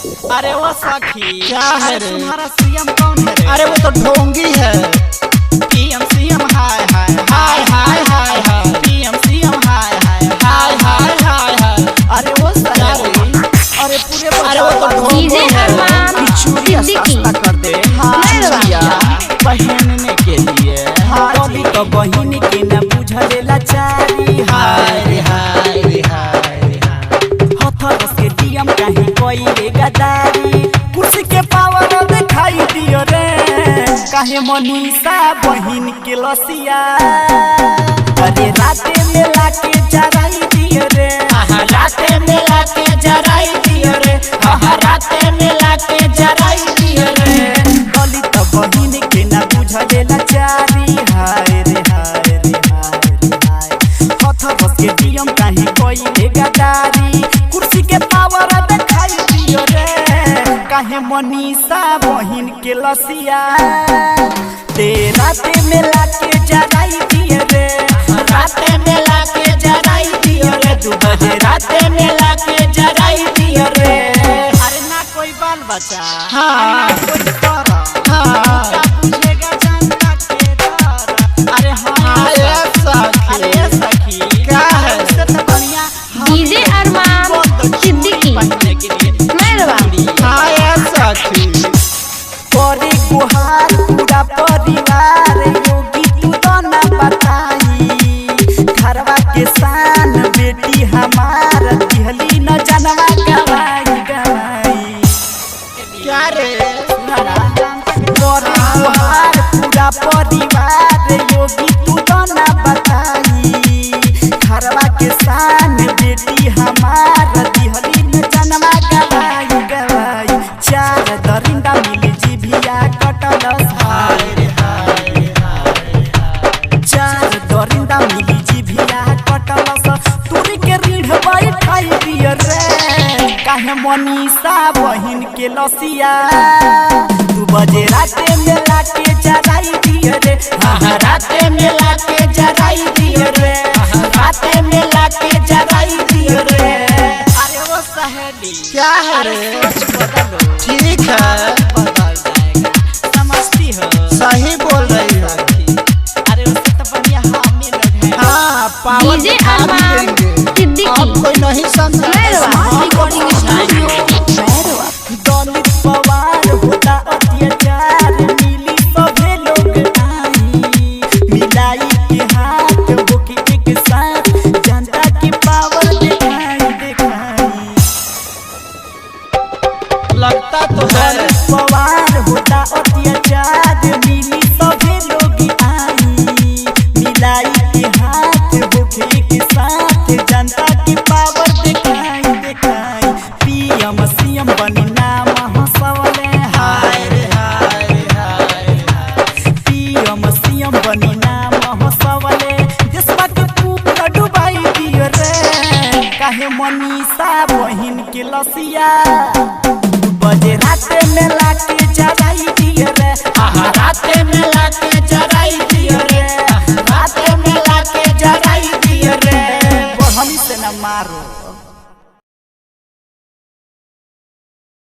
अरे वो सखी क्या है रे? तुम्हारा सीएम कौन है रे? अरे वो तो ढोंगी है। पीएम सीएम हाय हाय हाय हाय हाय हाय पीएम सीएम हाय हाय हाय हाय हाय हाय। अरे वो सखी अरे पूरे अरे वो तो ढोंगी डीजे अरमान चूड़िया सस्ता कर दे चूड़िया पहनने के लिए बोली तो बहिन के न बुझले लाचारी हाय रे हाय रे हाय रे हथरस के डीएम कहीं कोई रे गदारी कुर्सी के पावर दिखाई दियो रे काहे मनीषा बहिन के लसिया अरे राते में लाके जराई दियो रे राते में लाके जराई दियो रे राते में लाके जराई दियो रे बोली तो बहिन के न बुझले लाचारी हाय रे हाय रे हाय रे हाय हथरस के डीएम कहीं कोई रे गदारी कुर्सी के पावर दिखाई दियो रे काहे मनीषा बहिन के लसिया ते राते में लाके जराई दियो रे राते में लाके जराई दियो रे 2 बजे राते में लाके जराई दियो रे अरे ना कोई बाल बच्चा हाँ। ना कोई तोरा क्या पूछेगा जनता के द्वारा अरे हाँ अरे सखी। अरे सखी क्या है? उससे तो बढ़िया डीजे अरमान सिद्दीकी पहनने के लिए मेहरबान। हाँ यार सखी। परी गुहार पूरा परिवार योगी तू तो ना बताई घरवा के शान बेटी हमार दिहली न जनवा गवाई गवाई क्या रे? परी गुहार पूरा परिवार योगी तू तो ना बताई घरवा के शान बेटी हमार दिहली न जनवा गवाई गवाई 4 दरिंदा मिली जिभिया कटलस हाय रे हाय रे हाय रे 4 दरिंदा मिली जिभिया कटलस तुरी के रीढ़ बैठाई दियो रे काहे मनीषा बहिन के लसिया 2 बजे राते में लाके जराई दियो रे राते में लाके जराई दियो रे राते में लाके जराई दियो रे अरे वो सहेली क्या है रे? सोच बदलो ठीक है, बदल जाएगा समझती हो सही बोल रही हो। अरे उससे तो बढ़िया हम ही लोग हैं हाँ पावर डीजे दिखा भी अरमान देंगे। सिद्दीकी अब कोई नहीं समझा। मेहरबान। रिकॉर्डिंग स्टूडियो दलित पवार होता अत्याचार मिली सभे लोग आई मिलाई के हाथ होके एक साथ जनता की पावर दिखाई दिखाई लगता तो है। दलित पवार होता अत्याचार मिली सभे लोग आई मिलाई के हाथ होके एक साथ जनता की पावर दिखाई दिखाई पीएम सीएम बनी नाम हंसवले हाय रे हाय रे हाय रे पीएम सीएम बनी नाम हंसवले देशवा के पूरा डुबाई दियो रे काहे मनीषा बहिन के लसिया 2 बजे राते में लाके जराई दियो रे राते